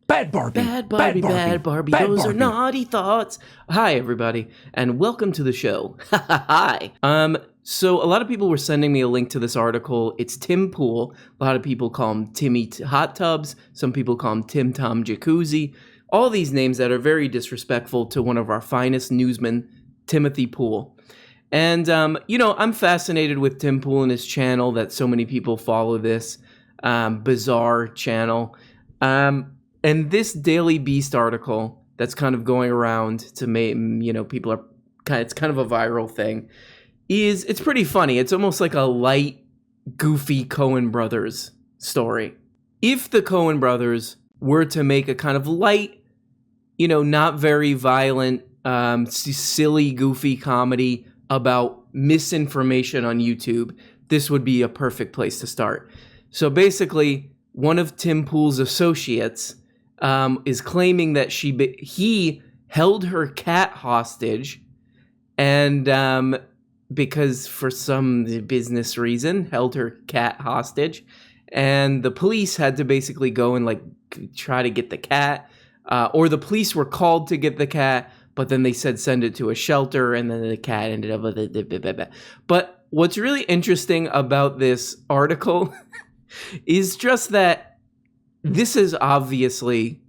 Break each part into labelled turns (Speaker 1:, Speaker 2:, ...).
Speaker 1: Bad Barbie.
Speaker 2: Bad Barbie, bad Barbie, those are naughty thoughts. Hi, everybody, and welcome to the show. Hi. So a lot of people were sending me a link to this article. It's Tim Pool. A lot of people call him Timmy Hot Tubs. Some people call him Tim Tom Jacuzzi. All these names that are very disrespectful to one of our finest newsmen, Timothy Pool. And, I'm fascinated with Tim Pool and his channel that so many people follow this bizarre channel. And this Daily Beast article that's kind of going around to make, people are it's kind of a viral thing, it's pretty funny. It's almost like a light, goofy Coen Brothers story. If the Coen Brothers were to make a kind of light, not very violent, silly, goofy comedy about misinformation on YouTube, this would be a perfect place to start. So basically, one of Tim Pool's associates is claiming that he held her cat hostage, and because for some business reason held her cat hostage, and the police had to basically go and try to get the cat, or the police were called to get the cat, but then they said send it to a shelter, and then the cat ended up with it. But what's really interesting about this article is just that this is obviously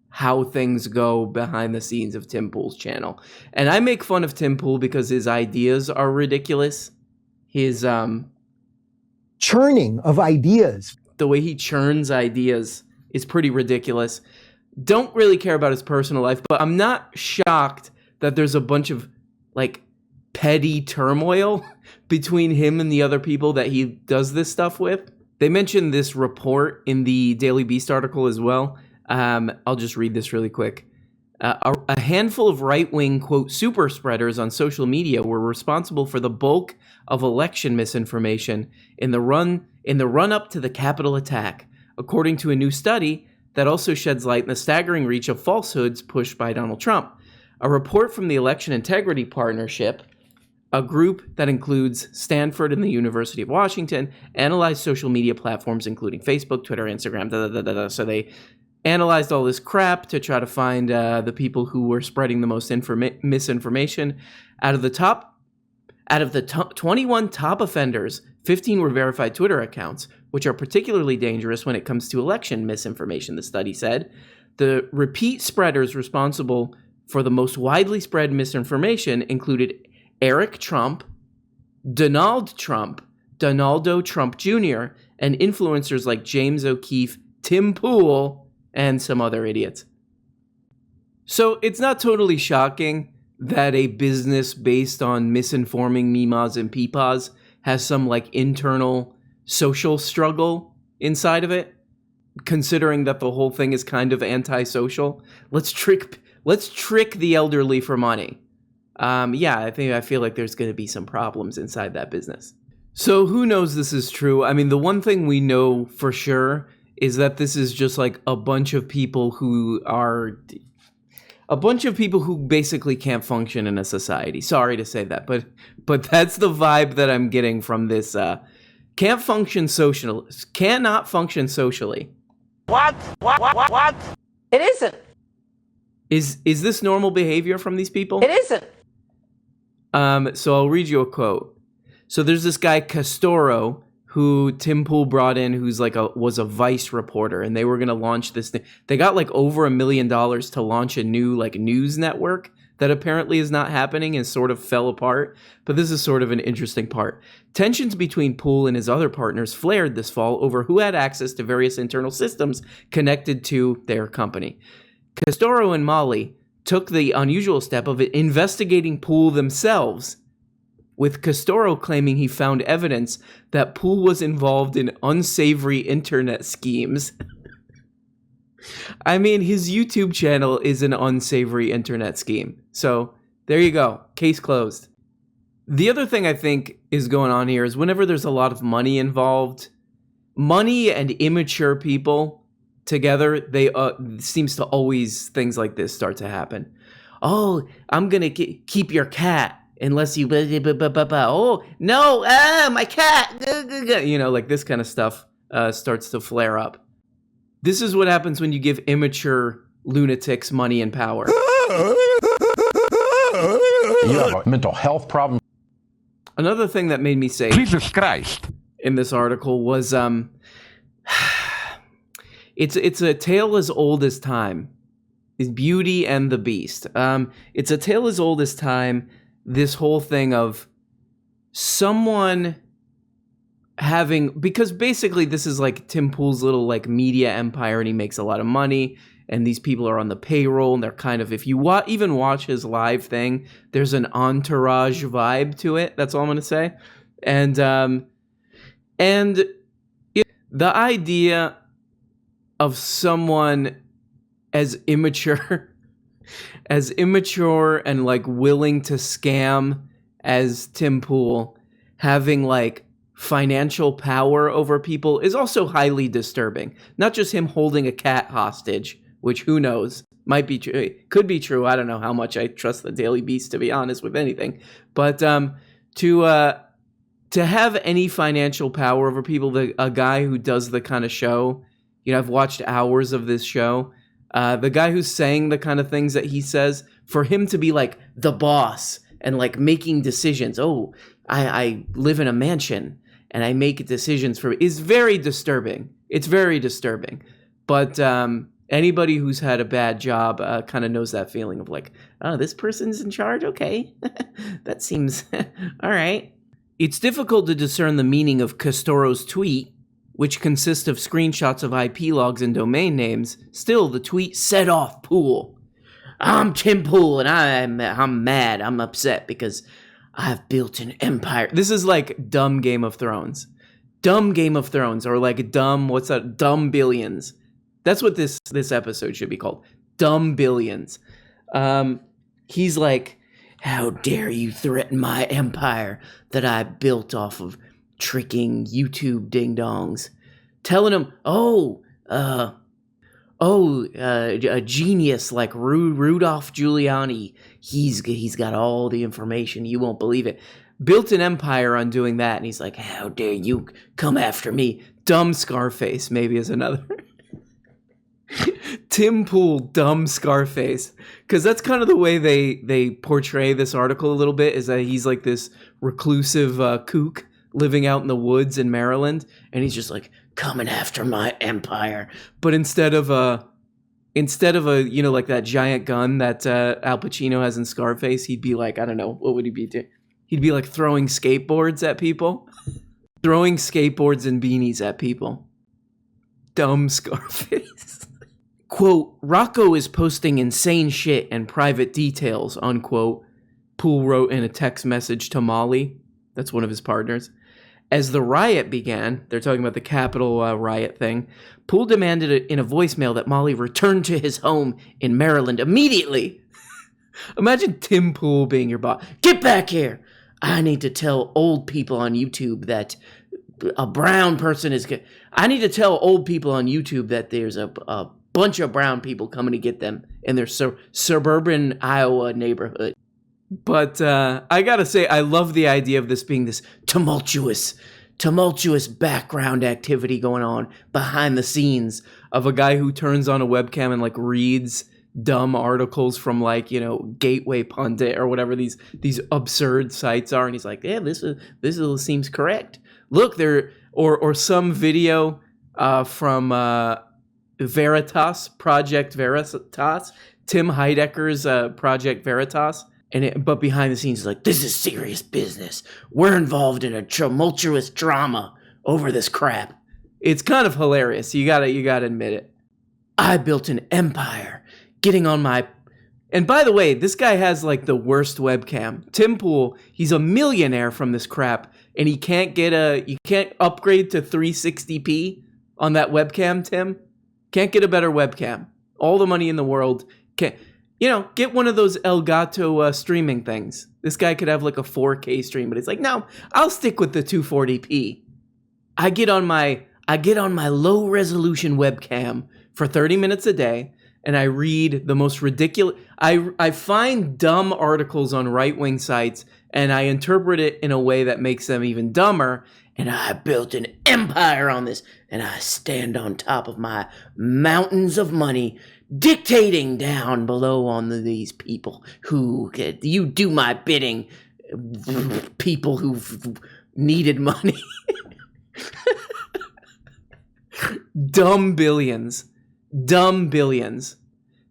Speaker 2: how things go behind the scenes of Tim Pool's channel. And I make fun of Tim Pool because his ideas are ridiculous. His
Speaker 1: churning of ideas.
Speaker 2: The way he churns ideas is pretty ridiculous. Don't really care about his personal life, but I'm not shocked that there's a bunch of petty turmoil between him and the other people that he does this stuff with. They mentioned this report in the Daily Beast article as well. I'll just read this really quick. A handful of right-wing, quote, super spreaders on social media were responsible for the bulk of election misinformation in the run-up to the Capitol attack, according to a new study that also sheds light on the staggering reach of falsehoods pushed by Donald Trump. A report from the Election Integrity Partnership, a group that includes Stanford and the University of Washington, analyzed social media platforms including Facebook, Twitter, Instagram, So they analyzed all this crap to try to find the people who were spreading the most misinformation. Out of the 21 top offenders, 15 were verified Twitter accounts, which are particularly dangerous when it comes to election misinformation, the study said. The repeat spreaders responsible for the most widely spread misinformation included Eric Trump, Donald Trump, Donaldo Trump Jr., and influencers like James O'Keefe, Tim Pool, and some other idiots. So it's not totally shocking that a business based on misinforming Mimas and Peepaws has some internal social struggle inside of it, considering that the whole thing is kind of antisocial. Let's trick the elderly for money. I feel like there's going to be some problems inside that business. So who knows this is true? I mean, the one thing we know for sure is that this is just a bunch of people who basically can't function in a society. Sorry to say that, but that's the vibe that I'm getting from this. Cannot function socially.
Speaker 3: What? It isn't.
Speaker 2: Is this normal behavior from these people?
Speaker 3: It isn't.
Speaker 2: So I'll read you a quote. So there's this guy Castoro who Tim Pool brought in, who's was a Vice reporter, and they were gonna launch this thing. They got over $1 million to launch a new news network that apparently is not happening and sort of fell apart. But this is sort of an interesting part. Tensions between Pool and his other partners flared this fall over who had access to various internal systems connected to their company. Castoro and Molly took the unusual step of investigating Pool themselves, with Castoro claiming he found evidence that Pool was involved in unsavory internet schemes. I mean, his YouTube channel is an unsavory internet scheme. So there you go. Case closed. The other thing I think is going on here is whenever there's a lot of money involved, money and immature people together, they seems to always things like this start to happen. Oh, I'm going to keep your cat unless you... Oh, no, my cat! This kind of stuff starts to flare up. This is what happens when you give immature lunatics money and power.
Speaker 1: You have a mental health problem.
Speaker 2: Another thing that made me say
Speaker 4: Jesus Christ
Speaker 2: in this article was it's a tale as old as time. Is Beauty and the Beast. It's a tale as old as time. This whole thing of someone having, because basically this is like Tim Pool's little like media empire, and he makes a lot of money, and these people are on the payroll, and they're kind of, if you even watch his live thing, there's an entourage vibe to it. That's all I'm gonna say. And the idea of someone as immature and like willing to scam as Tim Pool, having like financial power over people, is also highly disturbing. Not just him holding a cat hostage, which who knows, might be true, could be true. I don't know how much I trust the Daily Beast, to be honest, with anything. But to have any financial power over people, a guy who does the kind of show, you know, I've watched hours of this show. The guy who's saying the kind of things that he says, for him to be like the boss and like making decisions. Oh, I live in a mansion and I make decisions is very disturbing. It's very disturbing. But anybody who's had a bad job kind of knows that feeling of like, oh, this person's in charge? Okay. That seems all right. It's difficult to discern the meaning of Castoro's tweet, which consists of screenshots of IP logs and domain names. Still, the tweet set off Pool. I'm Tim Pool, and I'm mad. I'm upset because I've built an empire. This is like dumb Game of Thrones. Dumb Game of Thrones, or like dumb, what's that? Dumb Billions. That's what this episode should be called. Dumb Billions. He's like, how dare you threaten my empire that I built off of tricking YouTube ding-dongs, telling him, a genius like Rudolph Giuliani, he's got all the information, you won't believe it. Built an empire on doing that, and he's like, how dare you come after me? Dumb Scarface, maybe, is another. Tim Pool, dumb Scarface. Because that's kind of the way they portray this article a little bit, is that he's like this reclusive kook living out in the woods in Maryland, and he's just like coming after my empire. But instead of a you know, like that giant gun that Al Pacino has in Scarface, he'd be like, I don't know, what would he be doing? He'd be like throwing skateboards at people, throwing skateboards and beanies at people. Dumb Scarface. Quote, Rocco is posting insane shit and private details, unquote, Pool wrote in a text message to Molly. That's one of his partners. As the riot began, they're talking about the Capitol riot thing, Pool demanded in a voicemail that Molly return to his home in Maryland immediately. Imagine Tim Pool being your boss. Get back here. I need to tell old people on YouTube that a brown person is good. I need to tell old people on YouTube that there's a bunch of brown people coming to get them in their suburban Iowa neighborhood. But I gotta say, I love the idea of this being this tumultuous background activity going on behind the scenes of a guy who turns on a webcam and like reads dumb articles from like, you know, Gateway Pundit or whatever these absurd sites are, and he's like, yeah, this seems correct. Look, there or some video from Project Veritas, Tim Heidecker's Project Veritas. But behind the scenes, it's like, this is serious business. We're involved in a tumultuous drama over this crap. It's kind of hilarious. You gotta admit it. I built an empire, getting on my. And by the way, this guy has like the worst webcam. Tim Pool, he's a millionaire from this crap, and you can't upgrade to 360p on that webcam. Tim can't get a better webcam. All the money in the world can't. You know, get one of those Elgato streaming things. This guy could have like a 4K stream, but he's like, no, I'll stick with the 240p. I get on my low resolution webcam for 30 minutes a day, and I read the most ridiculous. I find dumb articles on right-wing sites, and I interpret it in a way that makes them even dumber, and I built an empire on this, and I stand on top of my mountains of money, dictating down below on these people who you do my bidding, people who've needed money. Dumb billions. Dumb billions.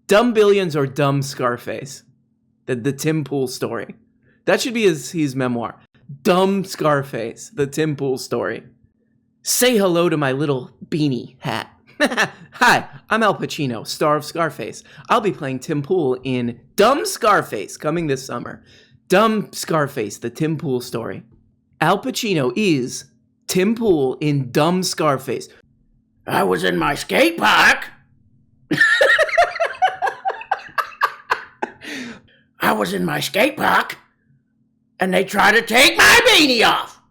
Speaker 2: Dumb billions or dumb Scarface. The Tim Pool story. That should be his memoir. Dumb Scarface, the Tim Pool story. Say hello to my little beanie hat. Hi, I'm Al Pacino, star of Scarface. I'll be playing Tim Pool in Dumb Scarface, coming this summer. Dumb Scarface, the Tim Pool story. Al Pacino is Tim Pool in Dumb Scarface. I was in my skate park. I was in my skate park, and they tried to take my beanie off.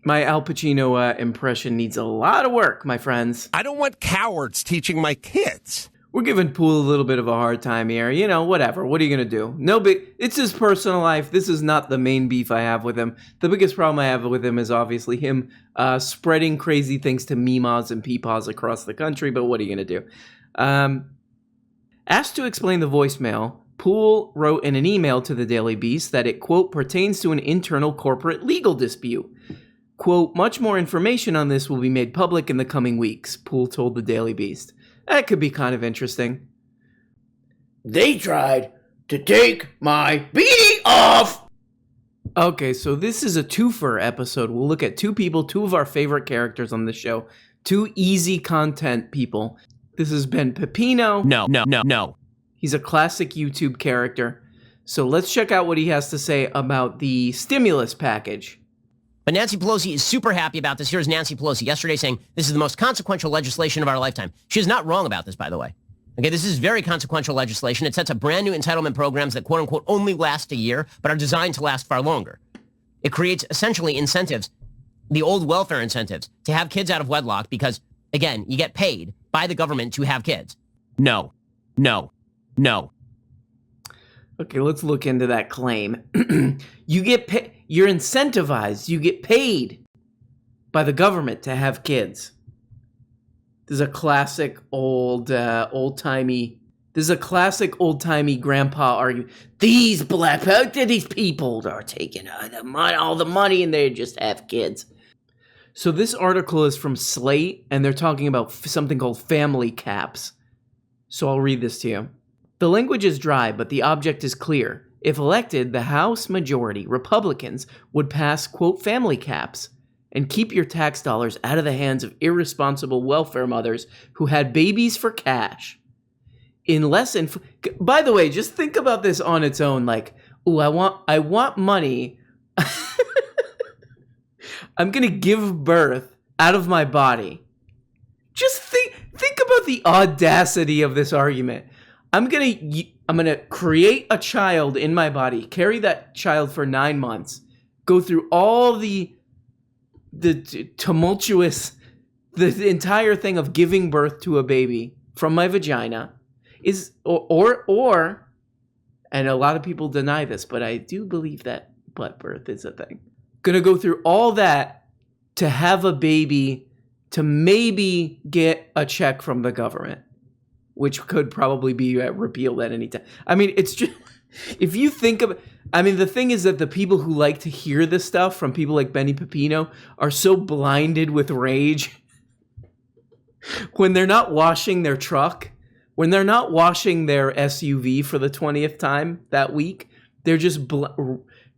Speaker 2: My Al Pacino impression needs a lot of work, my friends.
Speaker 4: I don't want cowards teaching my kids.
Speaker 2: We're giving Poole a little bit of a hard time here. You know, whatever. What are you going to do? No big. It's his personal life. This is not the main beef I have with him. The biggest problem I have with him is obviously him spreading crazy things to meemaws and peepaws across the country. But what are you going to do? Asked to explain the voicemail, Poole wrote in an email to the Daily Beast that it, quote, pertains to an internal corporate legal dispute. Quote, much more information on this will be made public in the coming weeks, Poole told the Daily Beast. That could be kind of interesting. They tried to take my beanie off! Okay, so this is a twofer episode. We'll look at two people, two of our favorite characters on the show. Two easy content people. This has been Peppino.
Speaker 4: No.
Speaker 2: He's a classic YouTube character. So let's check out what he has to say about the stimulus package.
Speaker 5: But Nancy Pelosi is super happy about this. Here's Nancy Pelosi yesterday saying, this is the most consequential legislation of our lifetime. She is not wrong about this, by the way. Okay, this is very consequential legislation. It sets up brand new entitlement programs that, quote unquote, only last a year, but are designed to last far longer. It creates essentially incentives, the old welfare incentives, to have kids out of wedlock because, again, you get paid by the government to have kids. No.
Speaker 2: Okay, let's look into that claim. You're incentivized. You get paid by the government to have kids. This is a classic old-timey grandpa argument. These people are taking all the money and they just have kids. So this article is from Slate, and they're talking about something called family caps. So I'll read this to you. The language is dry, but the object is clear. If elected, the House majority, Republicans, would pass, quote, family caps and keep your tax dollars out of the hands of irresponsible welfare mothers who had babies for cash. By the way, just think about this on its own. Like, ooh, I want money. I'm going to give birth out of my body. Just think about the audacity of this argument. I'm gonna create a child in my body, carry that child for 9 months, go through all the tumultuous, the entire thing of giving birth to a baby from my vagina, or, and a lot of people deny this, but I do believe that butt birth is a thing. Gonna go through all that to have a baby, to maybe get a check from the government, which could probably be repealed at any time. I mean, it's just, if you think of, I mean, the thing is that the people who like to hear this stuff from people like Benny Peppino are so blinded with rage when they're not washing their truck, when they're not washing their SUV for the 20th time that week, they're just,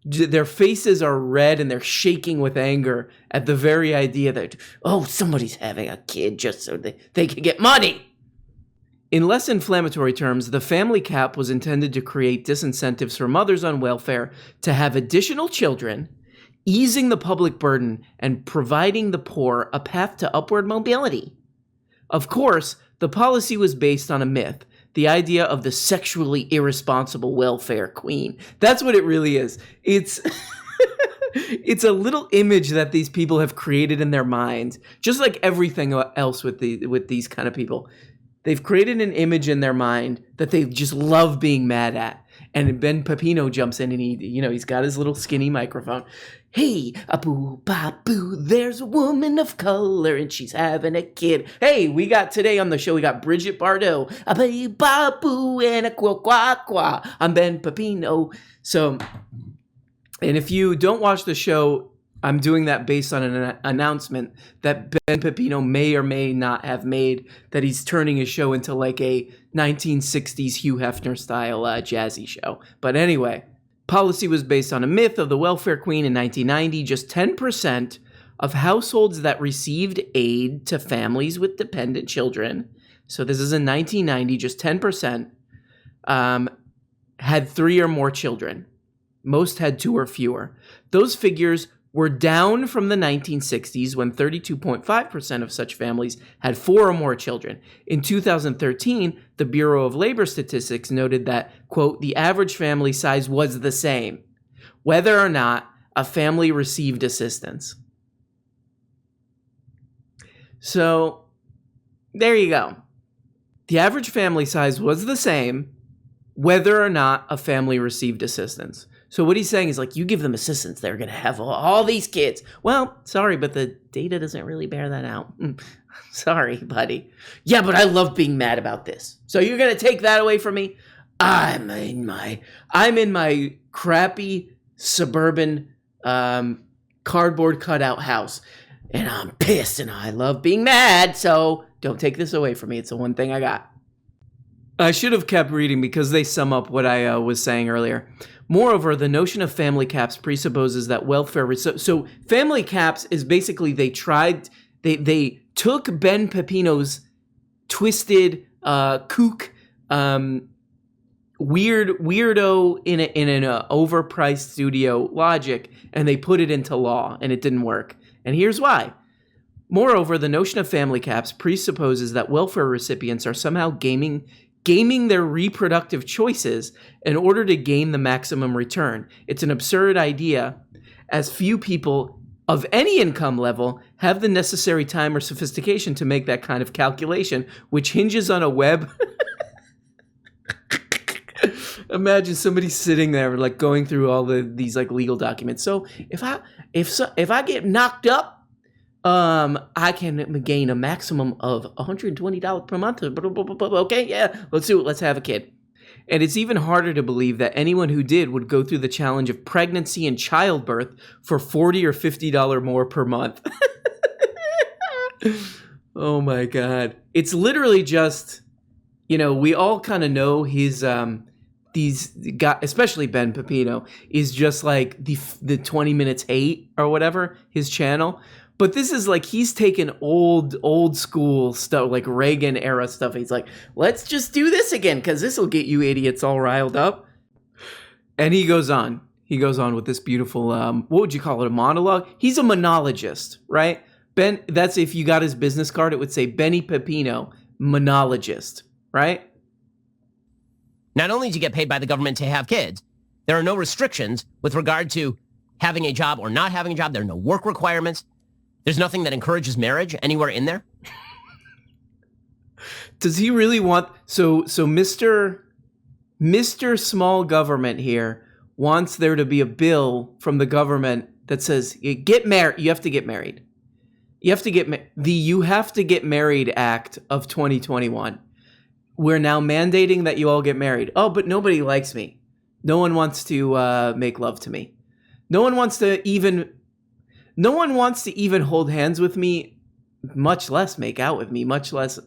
Speaker 2: their faces are red and they're shaking with anger at the very idea that, oh, somebody's having a kid just so they can get money. In less inflammatory terms, the family cap was intended to create disincentives for mothers on welfare to have additional children, easing the public burden and providing the poor a path to upward mobility. Of course, the policy was based on a myth, the idea of the sexually irresponsible welfare queen. That's what it really is. It's it's a little image that these people have created in their minds, just like everything else with these kind of people. They've created an image in their mind that they just love being mad at. And Ben Pepino jumps in and he's got his little skinny microphone. Hey, a-boo, ba-boo, there's a woman of color and she's having a kid. Hey, we got today on the show, we got Bridget Bardot. A ba-boo and a qua-qua-qua. I'm Ben Pepino. So, and if you don't watch the show, I'm doing that based on an announcement that Ben Pepino may or may not have made, that he's turning his show into like a 1960s Hugh Hefner style jazzy show. But anyway, policy was based on a myth of the welfare queen in 1990. Just 10% of households that received aid to families with dependent children, so this is in 1990, just 10% had 3 or more children. Most had 2 or fewer. Those figures were down from the 1960s when 32.5% of such families had 4 or more children. In 2013, the Bureau of Labor Statistics noted that, quote, the average family size was the same, whether or not a family received assistance. So, there you go. The average family size was the same, whether or not a family received assistance. So what he's saying is like, you give them assistance, they're going to have all these kids. Well, sorry, but the data doesn't really bear that out. Sorry, buddy. Yeah, but I love being mad about this. So you're going to take that away from me? I'm in my crappy suburban cardboard cutout house, and I'm pissed, and I love being mad. So don't take this away from me. It's the one thing I got. I should have kept reading because they sum up what I was saying earlier. Moreover, the notion of family caps presupposes that welfare... So family caps is basically they took Ben Pepino's twisted, kook, weirdo in an overpriced studio logic, and they put it into law, and it didn't work. And here's why. Moreover, the notion of family caps presupposes that welfare recipients are somehow gaming their reproductive choices in order to gain the maximum return. It's an absurd idea, as few people of any income level have the necessary time or sophistication to make that kind of calculation, which hinges on a web. Imagine somebody sitting there like going through all these like legal documents. So if I get knocked up, I can gain a maximum of $120 per month. Okay, yeah, let's do it. Let's have a kid. And it's even harder to believe that anyone who did would go through the challenge of pregnancy and childbirth for $40 or $50 more per month. Oh my God. It's literally just, we all kind of know his, these guys, especially Ben Pepino, is just like the 20 Minutes Hate or whatever, his channel. But this is like, he's taken old school stuff, like Reagan era stuff. He's like, let's just do this again, because this will get you idiots all riled up. And he goes on with this beautiful, what would you call it, a monologue? He's a monologist, right? Ben, that's if you got his business card, it would say Benny Pepino, monologist, right?
Speaker 5: Not only do you get paid by the government to have kids, there are no restrictions with regard to having a job or not having a job. There are no work requirements. There's nothing that encourages marriage anywhere in there.
Speaker 2: Does he really want... So Mr. Small Government here wants there to be a bill from the government that says, get married. You have to get married. You have to get... The You Have to Get Married Act of 2021. We're now mandating that you all get married. Oh, but nobody likes me. No one wants to make love to me. No one wants to even hold hands with me, much less make out with me, much less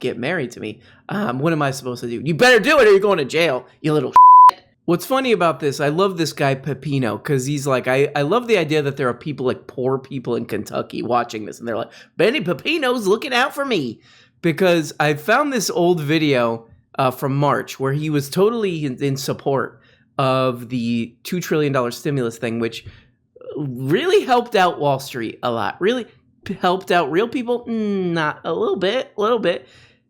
Speaker 2: get married to me. What am I supposed to do? You better do it or you're going to jail, you little shit. What's funny about this, I love this guy Pepino, because he's like, I love the idea that there are people like poor people in Kentucky watching this, and they're like, Benny Pepino's looking out for me. Because I found this old video from March where he was totally in support of the $2 trillion stimulus thing, which really helped out Wall Street a lot. Really helped out real people? Not a little bit.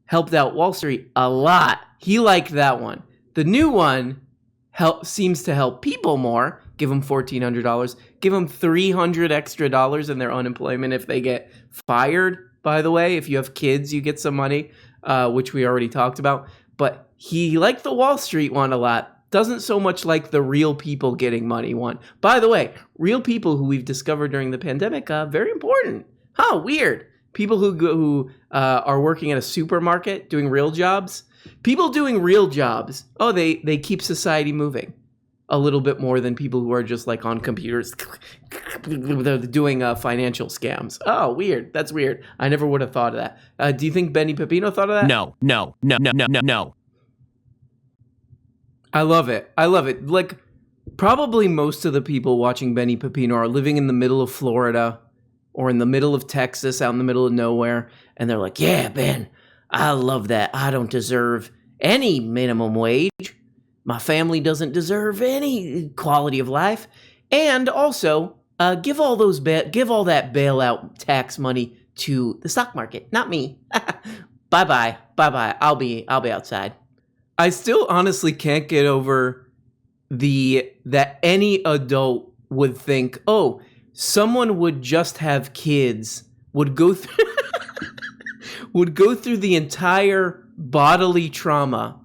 Speaker 2: Helped out Wall Street a lot. He liked that one. The new one seems to help people more. Give them $1,400. Give them $300 extra in their unemployment if they get fired. By the way, if you have kids, you get some money, which we already talked about. But he liked the Wall Street one a lot. doesn't so much like the real people getting money one. By the way, real people who we've discovered during the pandemic, very important. Weird. People who are working at a supermarket doing real jobs. People doing real jobs. They keep society moving a little bit more than people who are just like on computers doing financial scams. Oh, weird. That's weird. I never would have thought of that. Do you think Benny Pepino thought of that?
Speaker 4: No.
Speaker 2: I love it. Like, probably most of the people watching Benny Pepino are living in the middle of Florida or in the middle of Texas, out in the middle of nowhere, and they're like, yeah, Ben, I love that. I don't deserve any minimum wage. My family doesn't deserve any quality of life. And also, give all that bailout tax money to the stock market, not me. Bye-bye. I'll be outside. I still honestly can't get over that any adult would think, someone would just have kids, would go through the entire bodily trauma.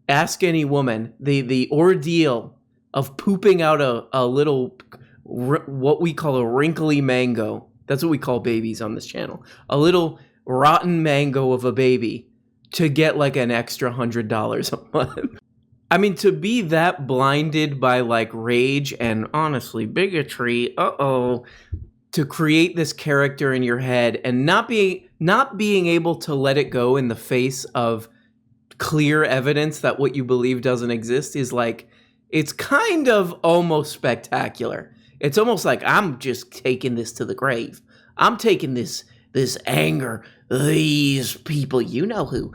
Speaker 2: Ask any woman, the ordeal of pooping out a little, what we call a wrinkly mango. That's what we call babies on this channel. A little rotten mango of a baby to get like an extra $100 a month. I mean, to be that blinded by like rage and honestly bigotry, to create this character in your head and not being able to let it go in the face of clear evidence that what you believe doesn't exist is like, it's kind of almost spectacular. It's almost like I'm just taking this to the grave. I'm taking this anger. These people, you know who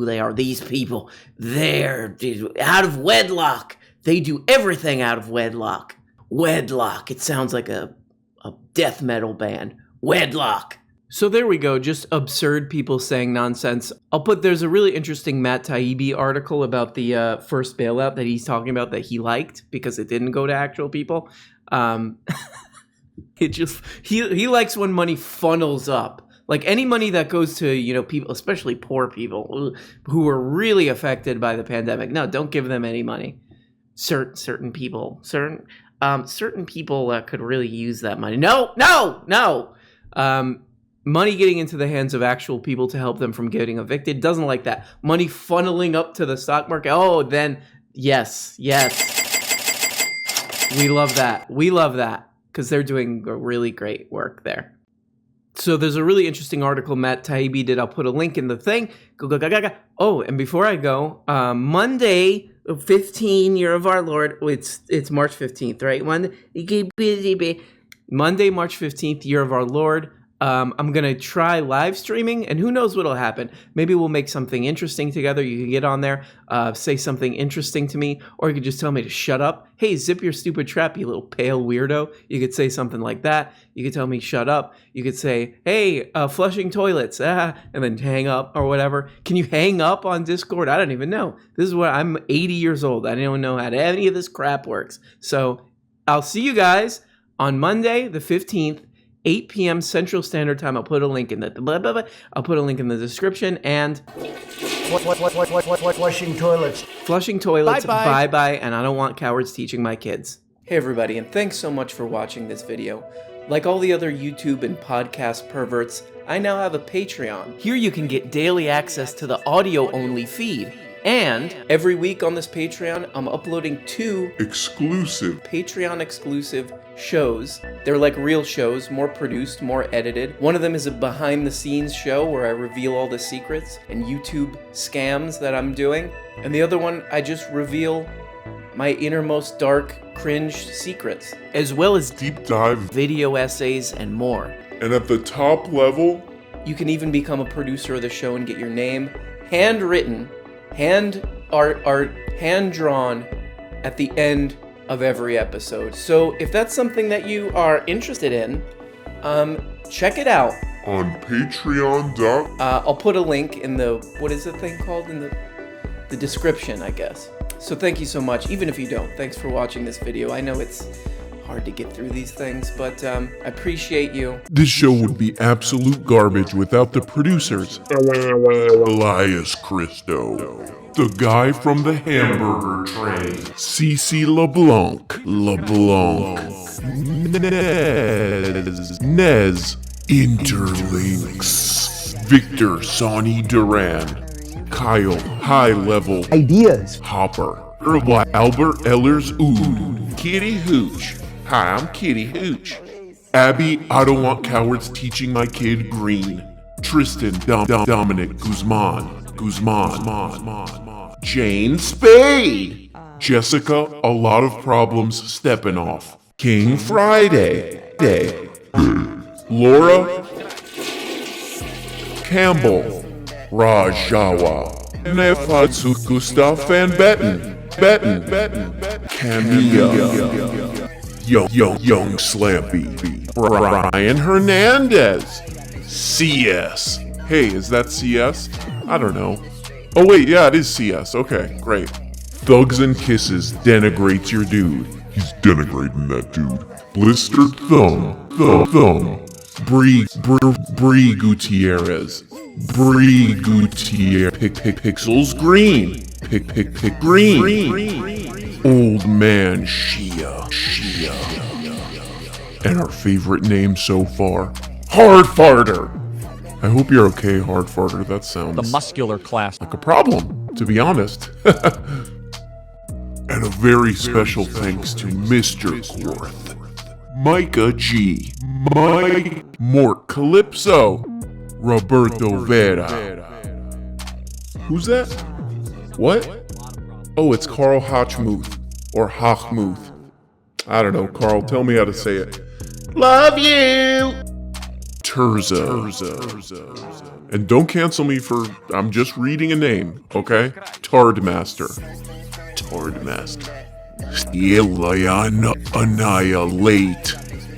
Speaker 2: they are. These people, they're out of wedlock. They do everything out of wedlock. Wedlock. It sounds like a death metal band. Wedlock. So there we go, just absurd people saying nonsense. There's a really interesting Matt Taibbi article about the first bailout that he's talking about that he liked because it didn't go to actual people. He likes when money funnels up. Like any money that goes to, people, especially poor people who were really affected by the pandemic. No, don't give them any money. Certain people could really use that money. No. Money getting into the hands of actual people to help them from getting evicted. Doesn't like that. Money funneling up to the stock market. Oh, then yes. We love that. Because they're doing really great work there. So there's a really interesting article Matt Taibbi did. I'll put a link in the thing. Go. Oh, and before I go, Monday, 15, year of our Lord. It's March 15th, right? Monday, March 15th, year of our Lord. I'm going to try live streaming, and who knows what'll happen. Maybe we'll make something interesting together. You can get on there, say something interesting to me, or you could just tell me to shut up. Hey, zip your stupid trap, you little pale weirdo. You could say something like that. You could tell me shut up. You could say, hey, flushing toilets, and then hang up or whatever. Can you hang up on Discord? I don't even know. This is what I'm 80 years old. I don't know how any of this crap works. So I'll see you guys on Monday, the 15th. 8 p.m. Central Standard Time. I'll put a link in the I'll put a link in the description. And
Speaker 6: flushing toilets.
Speaker 2: Flushing toilets.
Speaker 6: Bye-bye.
Speaker 2: Bye. And I don't want cowards teaching my kids. Hey everybody, and thanks so much for watching this video. Like all the other YouTube and podcast perverts, I now have a Patreon. Here you can get daily access to the audio-only feed. And every week on this Patreon, I'm uploading 2 Patreon-exclusive shows. They're like real shows, more produced, more edited. One of them is a behind-the-scenes show where I reveal all the secrets and YouTube scams that I'm doing. And the other one, I just reveal my innermost dark, cringe secrets, as well as
Speaker 7: deep dive
Speaker 2: video essays and more.
Speaker 7: And at the top level,
Speaker 2: you can even become a producer of the show and get your name handwritten, hand art, hand-drawn at the end of every episode. So if that's something that you are interested in, check it out.
Speaker 7: On Patreon.
Speaker 2: I'll put a link in the, what is the thing called? In the description, I guess. So thank you so much, even if you don't. Thanks for watching this video. I know it's hard to get through these things, but I appreciate you.
Speaker 7: This show would be absolute garbage without the producers. Elias Christo, the guy from the hamburger train. Cece LeBlanc, Nez, Interlinks, Victor Sonny Duran, Kyle High Level
Speaker 6: Ideas.
Speaker 7: Hopper, Albert Ellers Ood, Kitty Hooch. Hi, I'm Kitty Hooch. Abby, I don't want cowards teaching my kid green. Tristan Dominic Guzman. Jane Spade. Jessica, a lot of problems stepping off. King Friday. Laura Campbell. Rajawa. Nefatsu Gustav Van Betten. Camilla. Young Slampy. Brian Hernandez. CS. Hey, is that CS? I don't know. Oh wait, yeah, it is CS. Okay, great. Thugs and Kisses denigrates your dude. He's denigrating that dude. Blistered Thumb. Bree Gutierrez. Pixels Green. Green. Old Man Shia. And our favorite name so far, Hard Farter. I hope you're okay, Hard Farter. That sounds
Speaker 8: The muscular class.
Speaker 7: like a problem, to be honest. And a very special thanks to Mr. Quarth, Micah G, Mort Calypso, Roberto Vera. Who's that? What? Oh, it's Carl Hochmuth, or Hochmuth. I don't know, Carl, tell me how to say it. Love you! Terza. And don't cancel me for, I'm just reading a name, okay? Tardmaster.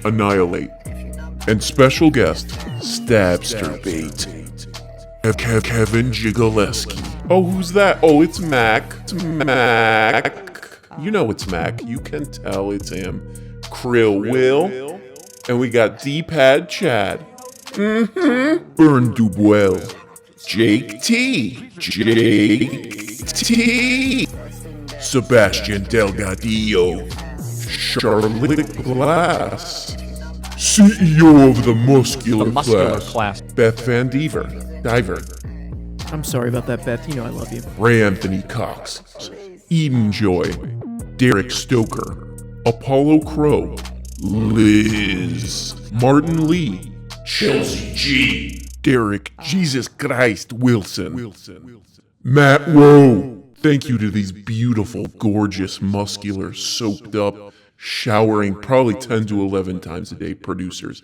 Speaker 7: Annihilate. And special guest, Stabster Bait. Kevin Jigaleski. Oh, who's that? Oh, it's Mac. You know it's Mac. You can tell it's him. Krill Will. And we got D-Pad Chad. Burn Dubuel. Jake T. Sebastian Delgadillo. Charlotte Glass. CEO of the muscular class. Beth Van Diver.
Speaker 2: I'm sorry about that, Beth. You know I love you.
Speaker 7: Ray Anthony Cox. Eden Joy. Derek Stoker. Apollo Crow. Liz. Martin Lee. Chelsea G. Derek Jesus Christ Wilson. Matt Rowe. Thank you to these beautiful, gorgeous, muscular, soaked up, showering probably 10 to 11 times a day producers.